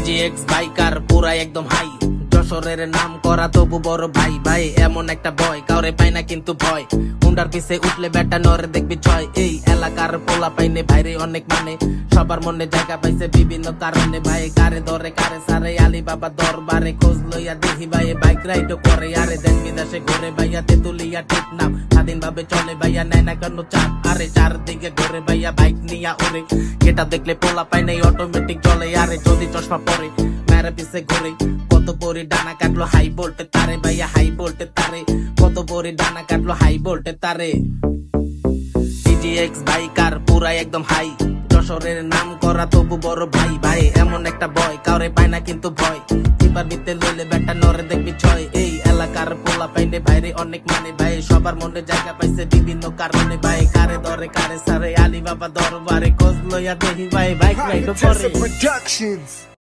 টিজিএক্স biker পুরাই একদম high, যশোরের নাম করা তবু বড় ভাই। ভাই এমন একটা বয় কাউরে পাই না কিন্তু ভয়, হুন্ডার পিছে উঠলে বেটা নরে দেখবি ছয়। এই এলাকার পোলা পাইনে ভাইরে অনেক মানে, সবার মনে জায়গা পাইছে বিভিন্ন কারণে। ভাই কারে ধরে কারে সারে আলী বাবা দরবারে, খোঁজ লইয়া দেখি ভাই বাইক রাইড করে। আরে দেশ বিদেশে ঘুরে ভাইয়া তেতুলিয়া ঠিক নাম, স্বাধীন ভাবে চলে ভাইয়া নেয় না কেন চাপ। আরে চারদিকে ঘুরে ভাইয়া বাইক নিয়া ওরে, এটা দেখলে পোলা পাই নাই অটোমেটিক চলে। আরে যদি চশমা পরে মেরে পিছে ঘুরে, কত পরি ডানা কাটলো হাই ভোল্টে তারে ভাইয়া, হাই ভোল্টে তারে কত পরি ডানা কাটলো হাই ভোল্টে তারে। টিজিএক্স বাইকার পুরাই একদম হাই, যশোরের নাম করা তবু বড় ভাই। ভাই এমন একটা বয় কাউরে পায় না কিন্তু ভয়, এবার দিতে লইলে বেটা নরে দেখবি ছয়। এই এলাকার পোলা পাইনে ভাইরে অনেক মানে, ভাই সবার মনে জায়গা পাইছে বিভিন্ন কারণে। ভাই কারে ধরে কারে সারে আলী বাবা দরবারে, খোঁজ লইয়া দেখি ভাই বাইক রাইড করে।